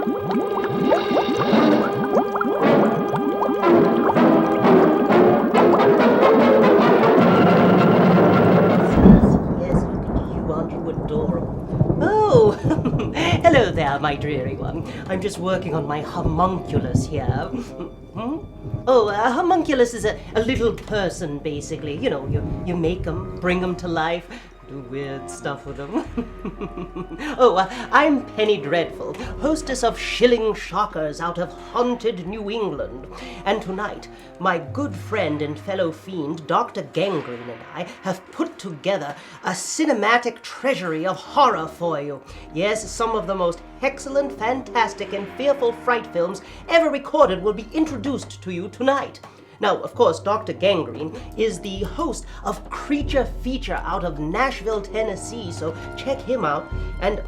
Hello there, my dreary one. I'm just working on my homunculus here. Oh, a homunculus is a little person, basically. You know, you make them, bring them to life, do weird stuff with them. I'm Penny Dreadful, hostess of Shilling Shockers out of haunted New England. And tonight, my good friend and fellow fiend, Dr. Gangrene, and I have put together a cinematic treasury of horror for you. Yes, some of the most excellent, fantastic, and fearful fright films ever recorded will be introduced to you tonight. Now, of course, Dr. Gangrene is the host of Creature Feature out of Nashville, Tennessee, so check him out. And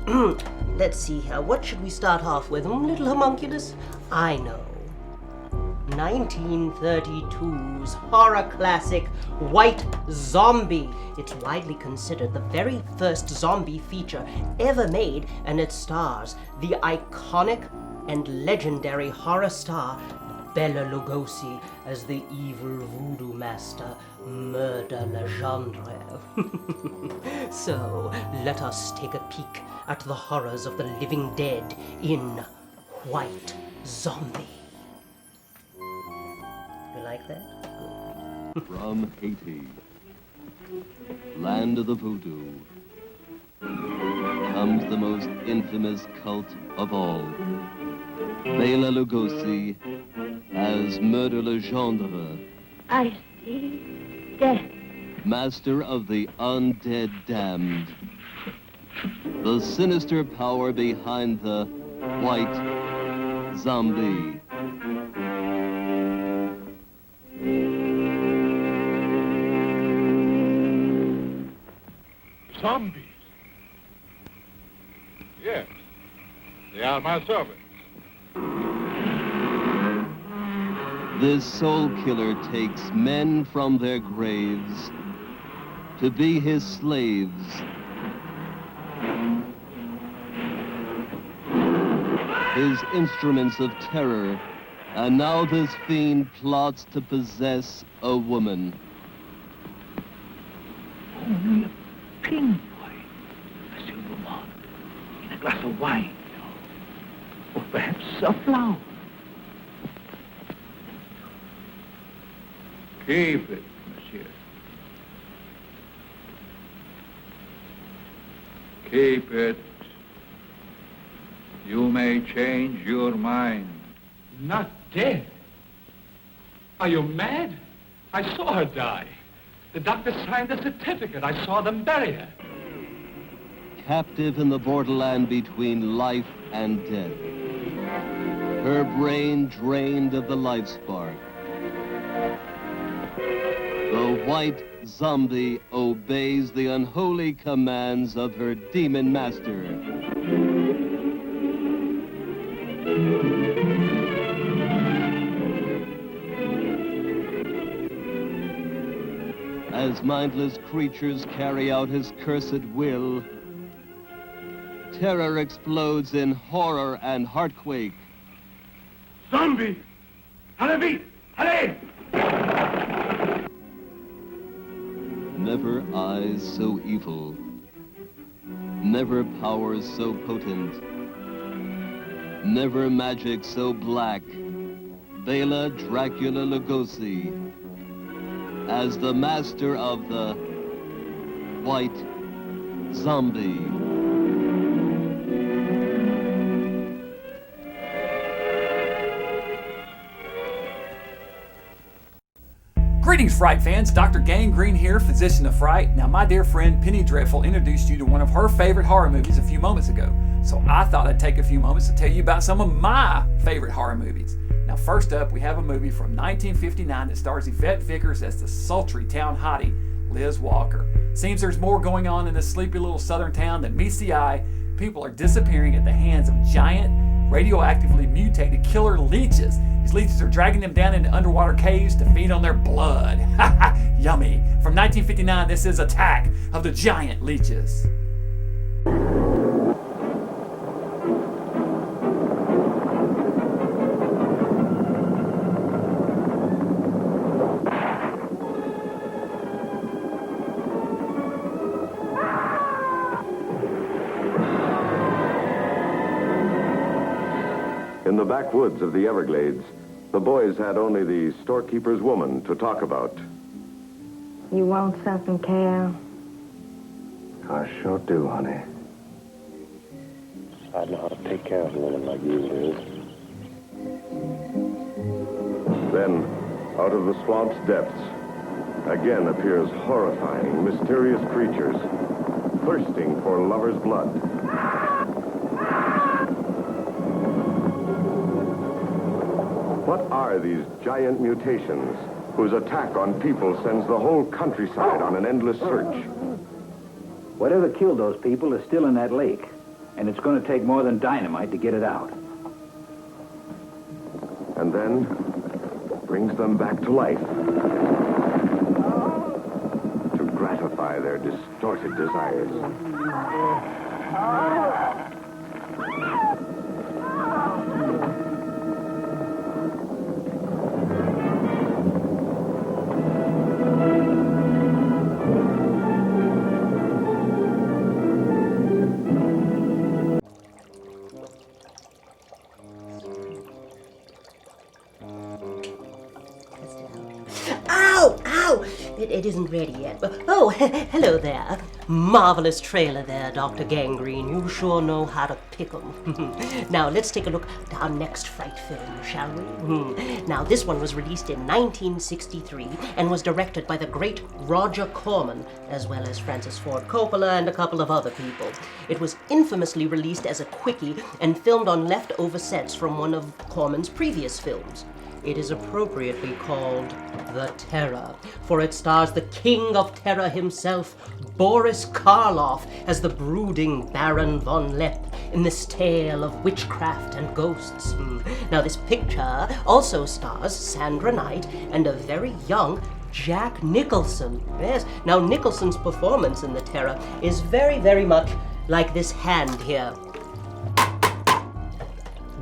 let's see here, what should we start off with? Little homunculus? I know. 1932's horror classic, White Zombie. It's widely considered the very first zombie feature ever made, and it stars the iconic and legendary horror star Bela Lugosi as the evil voodoo master, Murder Legendre. So, let us take a peek at the horrors of the living dead in White Zombie. You like that? Good. From Haiti, land of the voodoo, comes the most infamous cult of all. Bela Lugosi as Murder Legendre. I see death. Master of the undead damned. The sinister power behind the White Zombie. Zombies? Yes, they are my servants. This soul killer takes men from their graves to be his slaves. His instruments of terror, and now this fiend plots to possess a woman. Only a pin boy, a silver one, in a glass of wine, or perhaps a flower. Keep it, monsieur. Keep it. You may change your mind. Not dead? Are you mad? I saw her die. The doctor signed the certificate. I saw them bury her. Captive in the borderland between life and death. Her brain drained of the life spark. The White Zombie obeys the unholy commands of her demon master. As mindless creatures carry out his cursed will, terror explodes in horror and heartquake. Zombie! Allez, allez! Never eyes so evil, never powers so potent, never magic so black. Bela Dracula Lugosi as the master of the White Zombie. Greetings, Fright fans. Dr. Gangrene here, physician of Fright. Now, my dear friend Penny Dreadful introduced you to one of her favorite horror movies a few moments ago. So I thought I'd take a few moments to tell you about some of my favorite horror movies. Now, first up, we have a movie from 1959 that stars Yvette Vickers as the sultry town hottie, Liz Walker. Seems there's more going on in this sleepy little southern town than meets the eye. People are disappearing at the hands of giant, radioactively mutated killer leeches. These leeches are dragging them down into underwater caves to feed on their blood. Ha ha! Yummy! From 1959, this is Attack of the Giant Leeches. In the backwoods of the Everglades, the boys had only the storekeeper's woman to talk about. You want something, Cal? I sure do, honey. I know how to take care of a woman like you do. Then, out of the swamp's depths, again appears horrifying, mysterious creatures, thirsting for lovers' blood. What are these giant mutations whose attack on people sends the whole countryside on an endless search? Whatever killed those people is still in that lake, and it's going to take more than dynamite to get it out. And then brings them back to life to gratify their distorted desires. Ow! Ow! It isn't ready yet. Oh, hello there. Marvelous trailer there, Dr. Gangrene. You sure know how to pick 'em. Now, let's take a look at our next Fright film, shall we? Now, this one was released in 1963 and was directed by the great Roger Corman, as well as Francis Ford Coppola and a couple of other people. It was infamously released as a quickie and filmed on leftover sets from one of Corman's previous films. It is appropriately called The Terror, for it stars the king of terror himself, Boris Karloff, as the brooding Baron von Lepp in this tale of witchcraft and ghosts. Now, this picture also stars Sandra Knight and a very young Jack Nicholson. Yes, now Nicholson's performance in The Terror is very, very much like this hand here.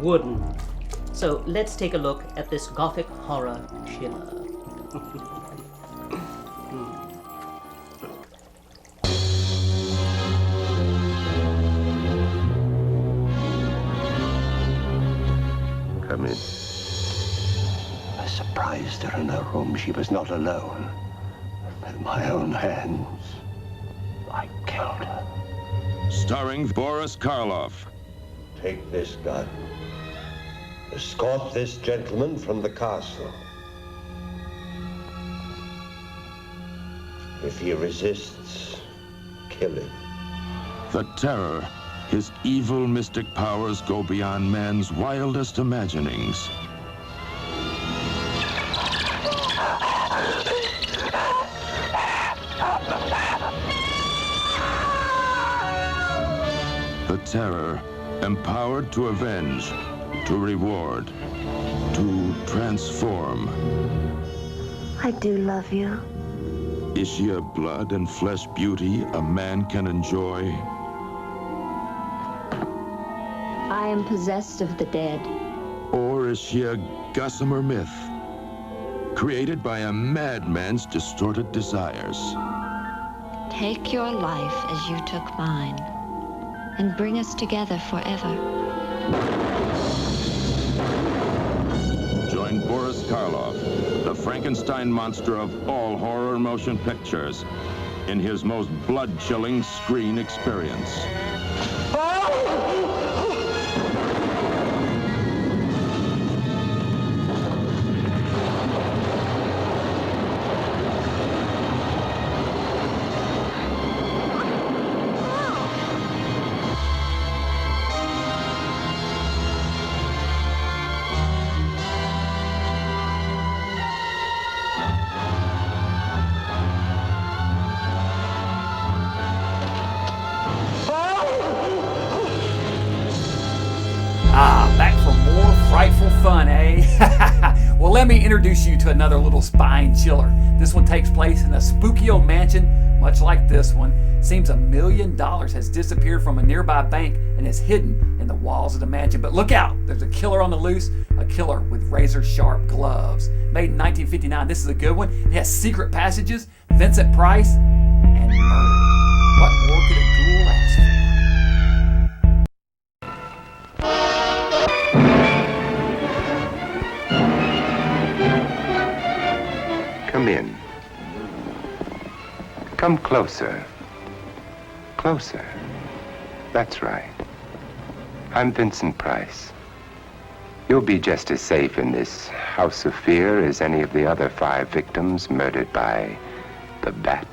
Wooden. So let's take a look at this gothic horror chiller. Come in. I surprised her in her room. She was not alone. With my own hands, I killed her. Starring Boris Karloff. Take this gun. Escort this gentleman from the castle. If he resists, kill him. The Terror. His evil mystic powers go beyond man's wildest imaginings. The Terror, empowered to avenge, to reward, to transform. I do love you. Is she a blood and flesh beauty a man can enjoy? I am possessed of the dead. Or is she a gossamer myth, created by a madman's distorted desires? Take your life as you took mine, and bring us together forever. Join Boris Karloff, the Frankenstein monster of all horror motion pictures, in his most blood-chilling screen experience. Back for more frightful fun, eh? Well, let me introduce you to another little spine chiller. This one takes place in a spooky old mansion, much like this one. Seems $1 million has disappeared from a nearby bank and is hidden in the walls of the mansion. But look out, there's a killer on the loose, a killer with razor-sharp gloves. Made in 1959, this is a good one. It has secret passages, Vincent Price, and murder. What more could a ghoul ask for? Come in. Come closer. Closer. That's right. I'm Vincent Price. You'll be just as safe in this house of fear as any of the other 5 victims murdered by the bat.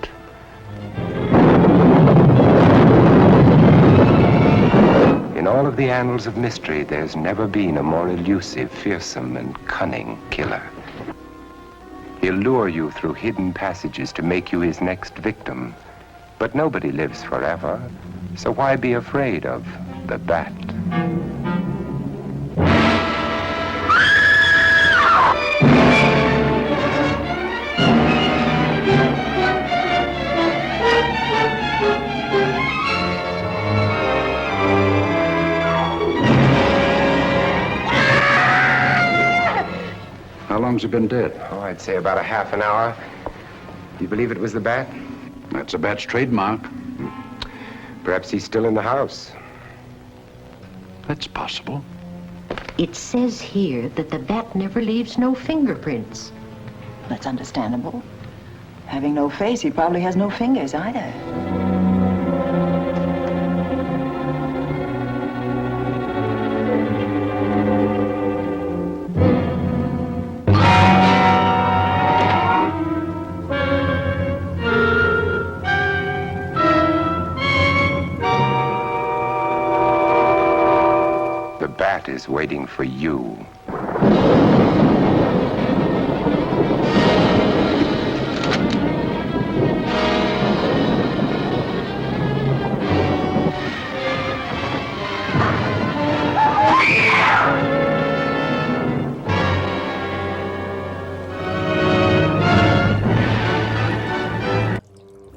In all of the annals of mystery, there's never been a more elusive, fearsome, and cunning killer. He'll lure you through hidden passages to make you his next victim. But nobody lives forever, so why be afraid of the bat? How long's he been dead? Oh, I'd say about a half an hour. Do you believe it was the bat? That's a bat's trademark. Perhaps he's still in the house. That's possible. It says here that the bat never leaves no fingerprints. That's understandable. Having no face, he probably has no fingers either. Is waiting for you.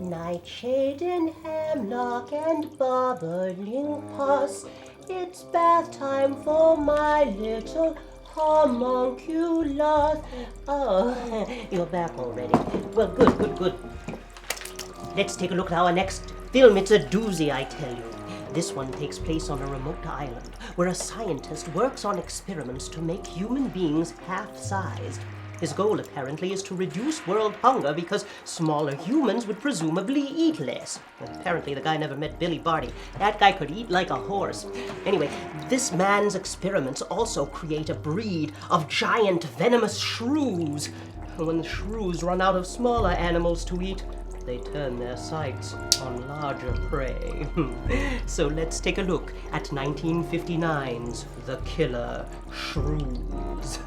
Nightshade and hemlock and bubbling pus. It's bath time for my little homunculus. Oh, you're back already. Well, good. Let's take a look at our next film. It's a doozy, I tell you. This one takes place on a remote island where a scientist works on experiments to make human beings half-sized. His goal, apparently, is to reduce world hunger because smaller humans would presumably eat less. Apparently, the guy never met Billy Barty. That guy could eat like a horse. Anyway, this man's experiments also create a breed of giant venomous shrews. When the shrews run out of smaller animals to eat, they turn their sights on larger prey. So let's take a look at 1959's The Killer Shrews.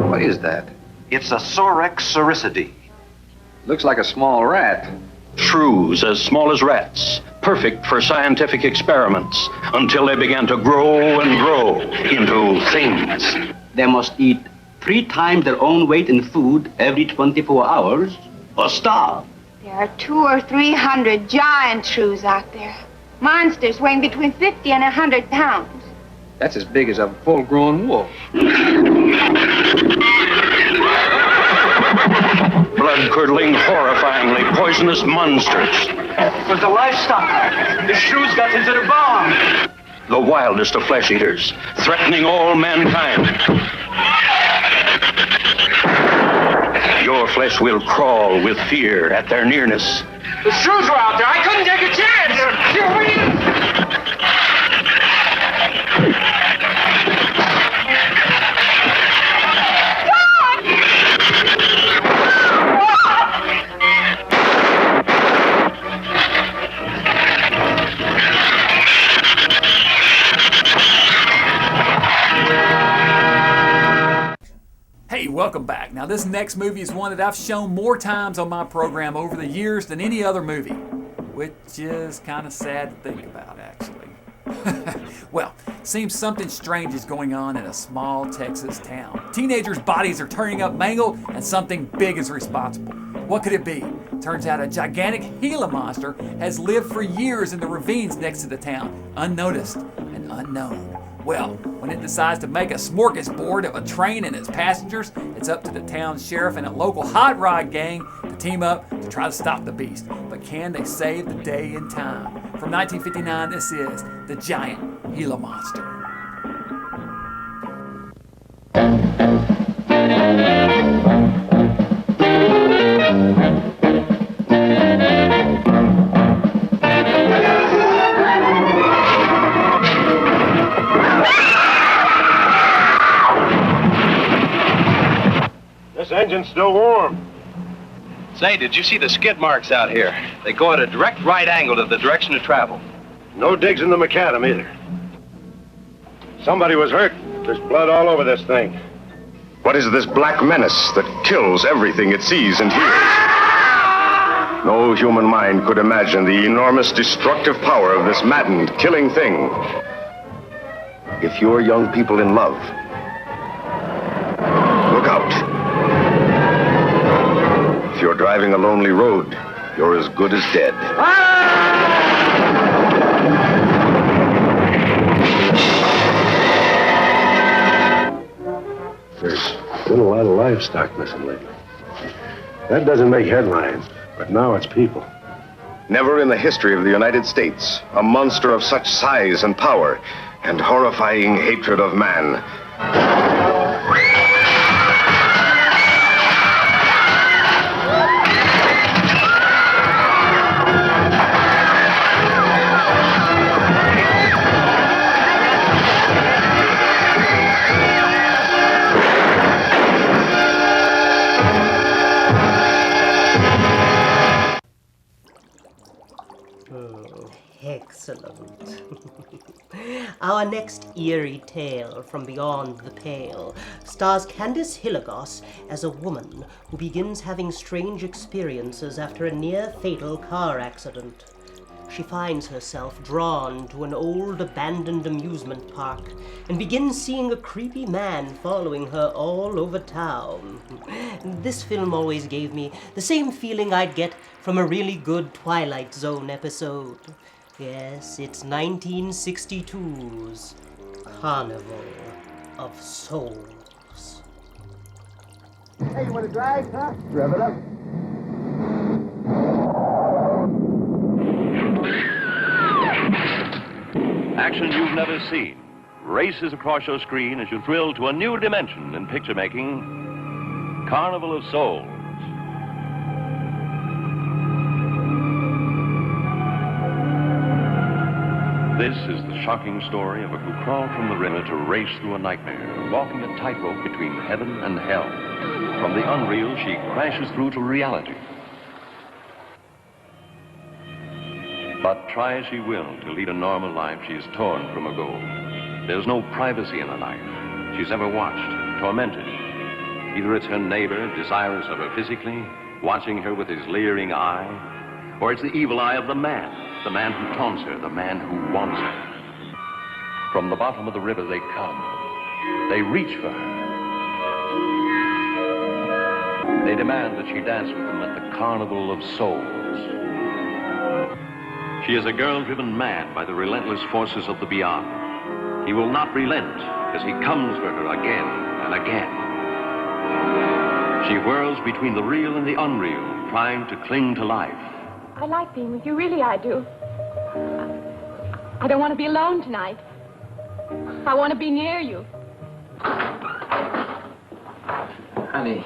What is that? It's a Sorex cericidae. Looks like a small rat. Shrews as small as rats, perfect for scientific experiments, until they began to grow and grow into things. They must eat 3 times their own weight in food every 24 hours or starve. There are 200 or 300 giant shrews out there. Monsters weighing between 50 and 100 pounds. That's as big as a full-grown wolf. Blood-curdling, horrifyingly poisonous monsters. It was the livestock. The shrews got into the barn. The wildest of flesh eaters, threatening all mankind. Your flesh will crawl with fear at their nearness. The shrews were out there. I couldn't take a chance. Hey, welcome back. Now, this next movie is one that I've shown more times on my program over the years than any other movie, which is kind of sad to think about, actually. Well, seems something strange is going on in a small Texas town. Teenagers' bodies are turning up mangled, and something big is responsible. What could it be? Turns out a gigantic Gila monster has lived for years in the ravines next to the town, unnoticed and unknown. Well, when it decides to make a smorgasbord of a train and its passengers, it's up to the town sheriff and a local hot rod gang to team up to try to stop the beast. But can they save the day in time? From 1959, this is The Giant Gila Monster. This engine's still warm. Say, did you see the skid marks out here? They go at a direct right angle to the direction of travel. No digs in the macadam either. Somebody was hurt. There's blood all over this thing. What is this black menace that kills everything it sees and hears? No human mind could imagine the enormous destructive power of this maddened, killing thing. If you're young people in love, look out. If you're driving a lonely road, you're as good as dead. There's been a lot of livestock missing lately. That doesn't make headlines, but now it's people. Never in the history of the United States, a monster of such size and power and horrifying hatred of man. Excellent. Our next eerie tale from beyond the pale stars Candice Hilagos as a woman who begins having strange experiences after a near-fatal car accident. She finds herself drawn to an old abandoned amusement park and begins seeing a creepy man following her all over town. This film always gave me the same feeling I'd get from a really good Twilight Zone episode. Yes, it's 1962's Carnival of Souls. Hey, you want to drive, huh? Rev it up. Action you've never seen races across your screen as you thrill to a new dimension in picture making. Carnival of Souls. This is the shocking story of a who crawled from the river to race through a nightmare, walking a tightrope between heaven and hell. From the unreal, she crashes through to reality. But try as she will to lead a normal life, she is torn from her goal. There's no privacy in her life. She's ever watched, tormented. Either it's her neighbor, desirous of her physically, watching her with his leering eye, or it's the evil eye of the man who taunts her, the man who wants her. From the bottom of the river they come. They reach for her. They demand that she dance with them at the Carnival of Souls. She is a girl-driven mad by the relentless forces of the beyond. He will not relent as he comes for her again and again. She whirls between the real and the unreal, trying to cling to life. I like being with you, really I do. I don't want to be alone tonight. I want to be near you. Honey,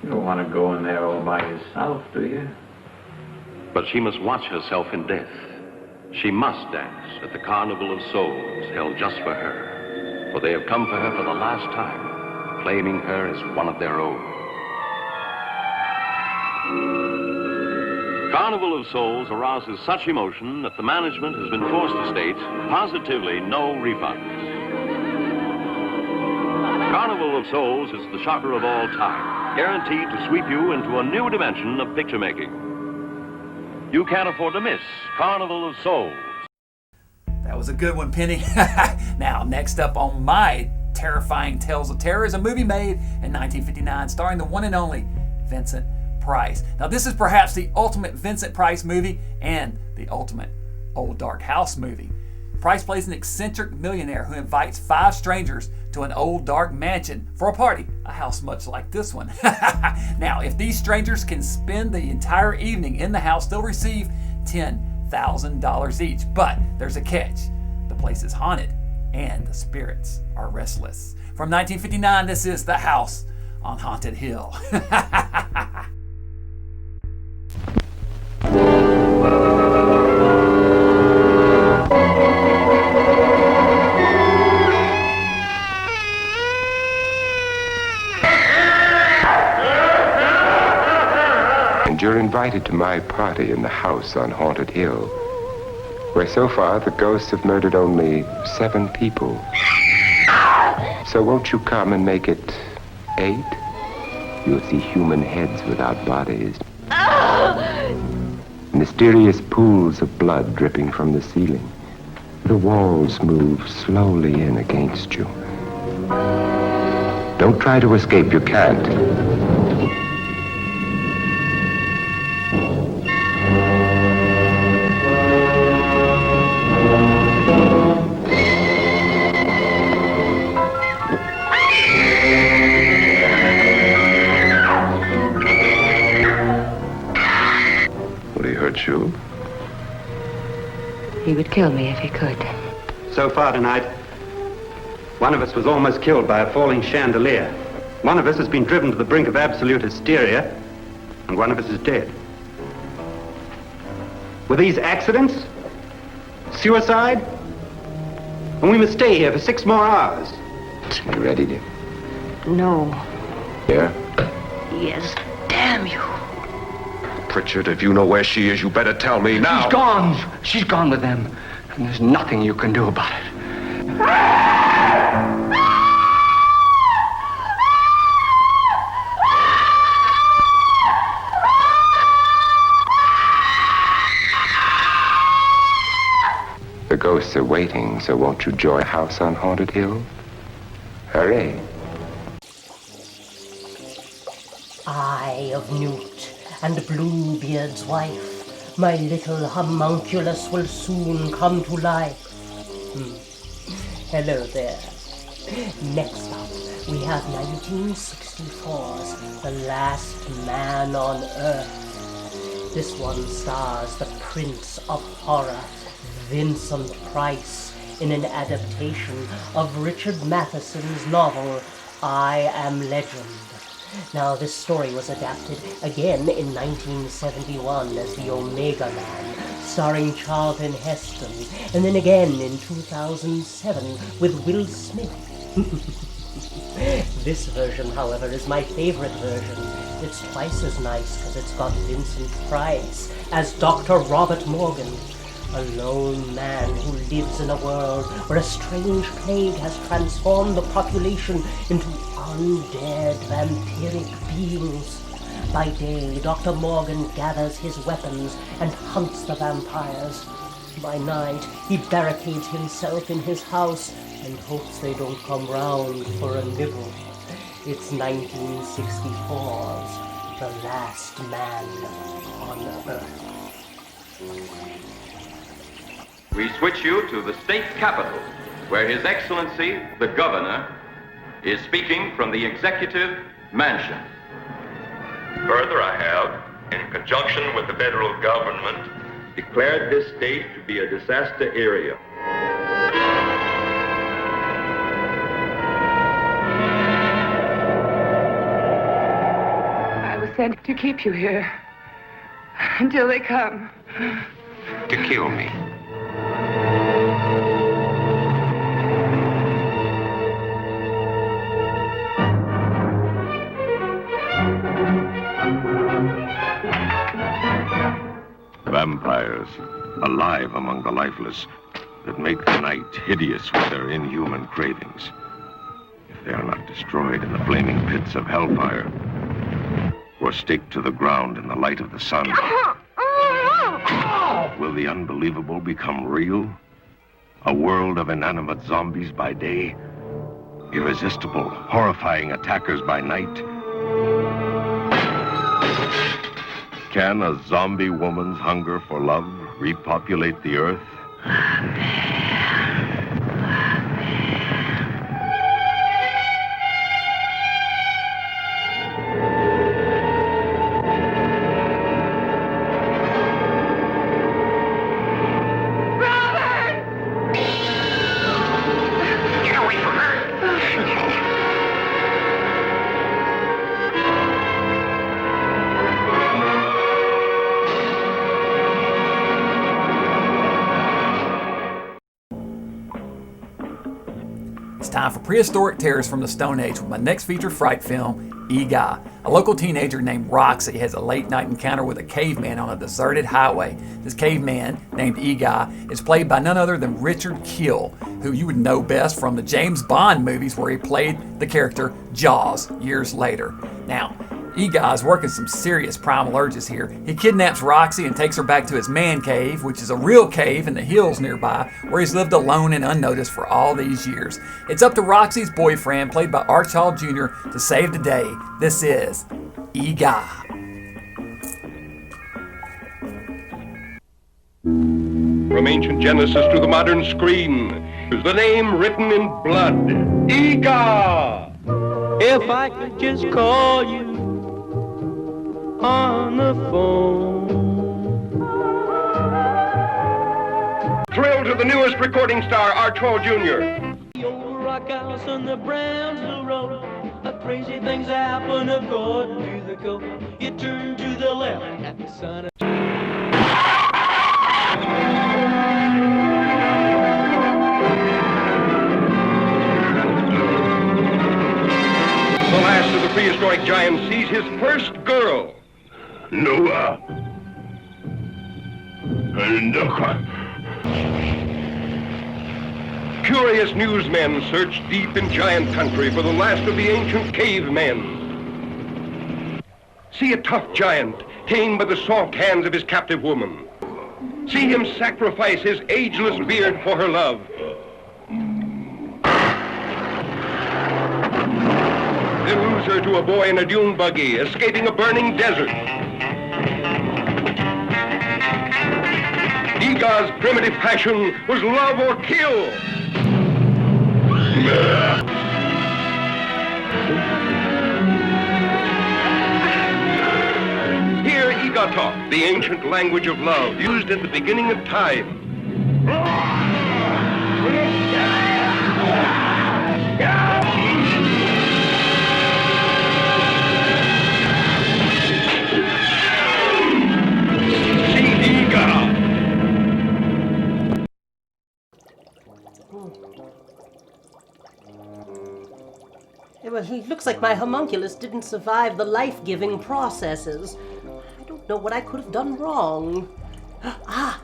you don't want to go in there all by yourself, do you? But she must watch herself in death. She must dance at the Carnival of Souls held just for her. For they have come for her for the last time, claiming her as one of their own. Carnival of Souls arouses such emotion that the management has been forced to state positively no refunds. Carnival of Souls is the shocker of all time, guaranteed to sweep you into a new dimension of picture making. You can't afford to miss Carnival of Souls. That was a good one, Penny. Now, next up on my terrifying Tales of Terror is a movie made in 1959 starring the one and only Vincent Price. Now, this is perhaps the ultimate Vincent Price movie and the ultimate Old Dark House movie. Price plays an eccentric millionaire who invites 5 strangers to an old dark mansion for a party, a house much like this one. Now, if these strangers can spend the entire evening in the house, they'll receive $10,000 each. But there's a catch. The place is haunted and the spirits are restless. From 1959, this is The House on Haunted Hill. And you're invited to my party in the house on Haunted Hill, where so far the ghosts have murdered only 7 people. So won't you come and make it 8? You'll see human heads without bodies. Mysterious pools of blood dripping from the ceiling. The walls move slowly in against you. Don't try to escape, you can't. You? He would kill me if he could. So far tonight, one of us was almost killed by a falling chandelier. One of us has been driven to the brink of absolute hysteria, and one of us is dead. Were these accidents? Suicide? And we must stay here for 6 more hours. You ready, dear? No. Yeah? Yes. Damn you. Pritchard, if you know where she is, you better tell me now. She's gone. She's gone with them. And there's nothing you can do about it. The ghosts are waiting, so won't you join House on Haunted Hill? Hooray. Eye of Newt and Bluebeard's wife, my little homunculus will soon come to life. Hello there. Next up, we have 1964's The Last Man on Earth. This one stars the Prince of Horror, Vincent Price, in an adaptation of Richard Matheson's novel, I Am Legend. Now, this story was adapted again in 1971 as The Omega Man, starring Charlton Heston, and then again in 2007 with Will Smith. This version, however, is my favorite version. It's twice as nice because it's got Vincent Price as Dr. Robert Morgan, a lone man who lives in a world where a strange plague has transformed the population into undead vampiric beings. By day, Dr. Morgan gathers his weapons and hunts the vampires. By night, he barricades himself in his house and hopes they don't come round for a nibble. It's 1964's The Last Man on Earth. We switch you to the state capitol, where His Excellency, the Governor, is speaking from the Executive Mansion. Further, I have, in conjunction with the federal government, declared this state to be a disaster area. I was sent to keep you here until they come. To kill me. Vampires, alive among the lifeless, that make the night hideous with their inhuman cravings. If they are not destroyed in the flaming pits of hellfire, or staked to the ground in the light of the sun, will the unbelievable become real? A world of inanimate zombies by day, irresistible, horrifying attackers by night. Can a zombie woman's hunger for love repopulate the earth? It's time for prehistoric terrors from the Stone Age with my next feature fright film, Eegah. A local teenager named Roxy has a late-night encounter with a caveman on a deserted highway. This caveman, named Eegah, is played by none other than Richard Kiel, who you would know best from the James Bond movies where he played the character Jaws years later. Now, Eegah is working some serious primal urges here. He kidnaps Roxy and takes her back to his man cave, which is a real cave in the hills nearby, where he's lived alone and unnoticed for all these years. It's up to Roxy's boyfriend, played by Arch Hall Jr., to save the day. This is Eegah. From ancient Genesis to the modern screen, is the name written in blood, Eegah! If I could just call you on the phone. Thrill to the newest recording star, Arch Hall Jr. The old rock house on the Brownsville Road. Crazy things happen according to the code. You turn to the left at the sun. The last of the prehistoric giants sees his first girl. Noah. Curious newsmen search deep in giant country for the last of the ancient cavemen. See a tough giant tamed by the soft hands of his captive woman. See him sacrifice his ageless beard for her love. Then lose her to a boy in a dune buggy, escaping a burning desert. Eegah's primitive passion was love or kill. Hear Eegah talk, the ancient language of love, used at the beginning of time. Well, it looks like my homunculus didn't survive the life-giving processes. I don't know what I could have done wrong. Ah!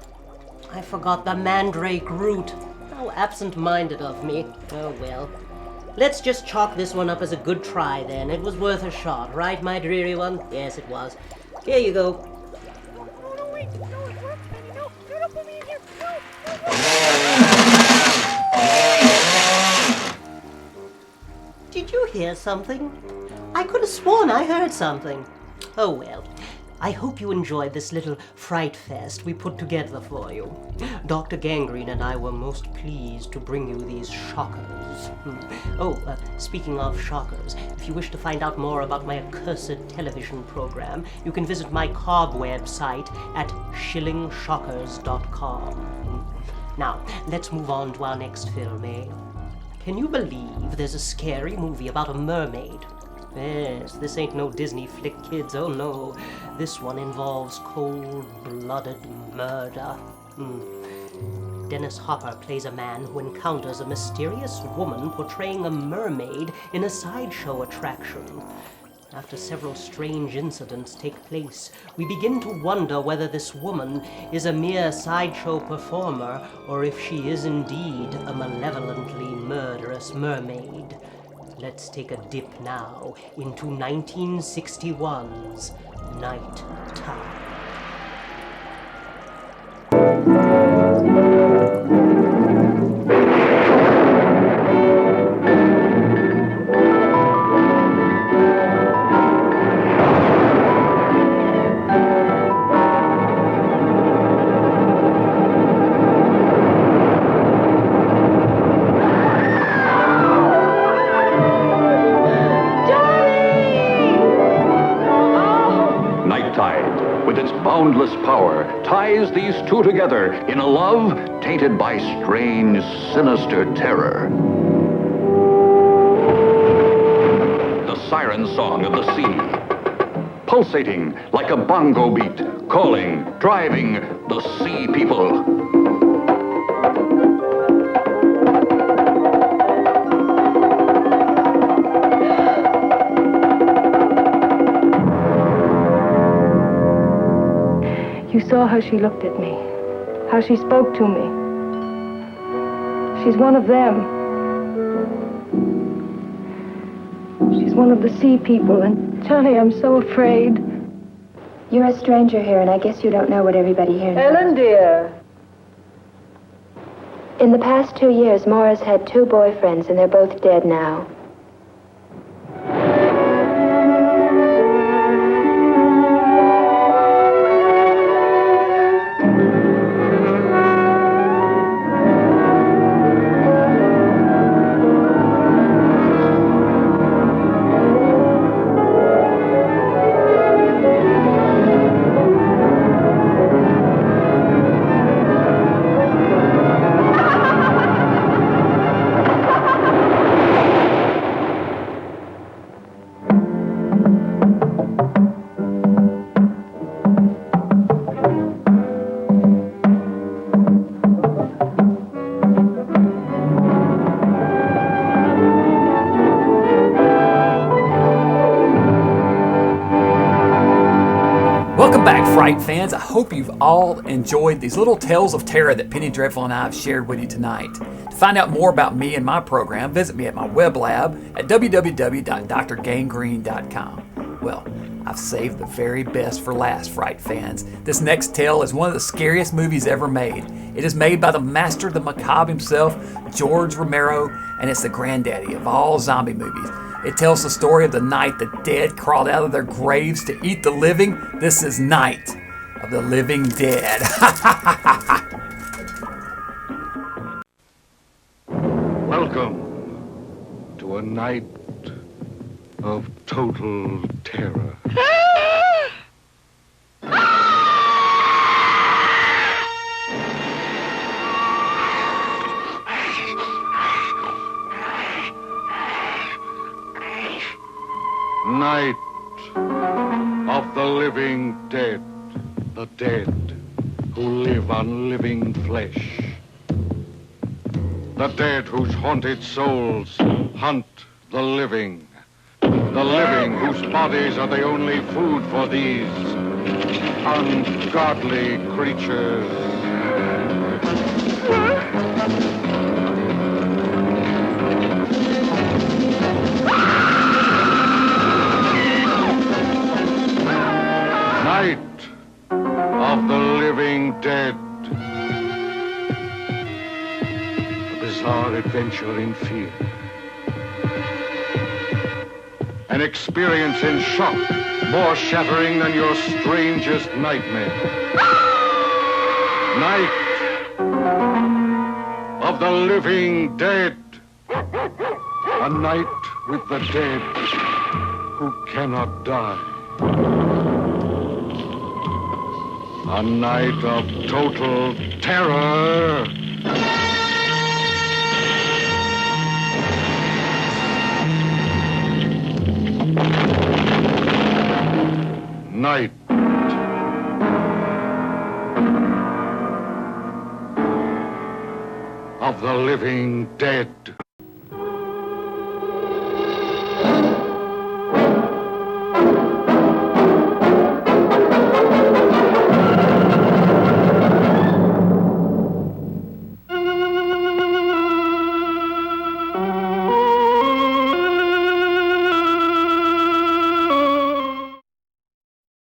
I forgot the mandrake root. How absent-minded of me. Oh, well. Let's just chalk this one up as a good try, then. It was worth a shot, right, my dreary one? Yes, it was. Here you go. No, wait. No, it works, Penny. No, don't put me in here. No. Did you hear something? I could have sworn I heard something. Oh well, I hope you enjoyed this little fright fest we put together for you. Dr. Gangrene and I were most pleased to bring you these shockers. Speaking of shockers, if you wish to find out more about my accursed television program, you can visit my cobweb site at shillingshockers.com. Now, let's move on to our next film, eh? Can you believe there's a scary movie about a mermaid? Yes, this ain't no Disney flick, kids, oh no. This one involves cold-blooded murder. Dennis Hopper plays a man who encounters a mysterious woman portraying a mermaid in a sideshow attraction. After several strange incidents take place, we begin to wonder whether this woman is a mere sideshow performer or if she is indeed a malevolently murderous mermaid. Let's take a dip now into 1961's Night Time. Boundless power ties these two together in a love tainted by strange, sinister terror. The siren song of the sea, pulsating like a bongo beat, calling, driving the sea people. saw how she looked at me, how she spoke to me. She's one of them. She's one of the sea people, and Johnny, I'm so afraid. You're a stranger here, and I guess you don't know what everybody here knows. Ellen, dear. In the past 2 years, Maura's had 2 boyfriends, and they're both dead now. Welcome back, Fright fans. I hope you've all enjoyed these little tales of terror that Penny Dreadful and I have shared with you tonight. To find out more about me and my program, visit me at my web lab at www.drgangrene.com. Well, I've saved the very best for last, Fright fans. This next tale is one of the scariest movies ever made. It is made by the master of the macabre himself, George Romero, and it's the granddaddy of all zombie movies. It tells the story of the night the dead crawled out of their graves to eat the living. This is Night of the Living Dead. Welcome to a night of total terror. Night of the living dead, the dead who live on living flesh. The dead whose haunted souls hunt the living whose bodies are the only food for these ungodly creatures. Night of the living dead. A bizarre adventure in fear. An experience in shock, more shattering than your strangest nightmare. Night of the living dead. A night with the dead who cannot die. A night of total terror. Night of the living dead.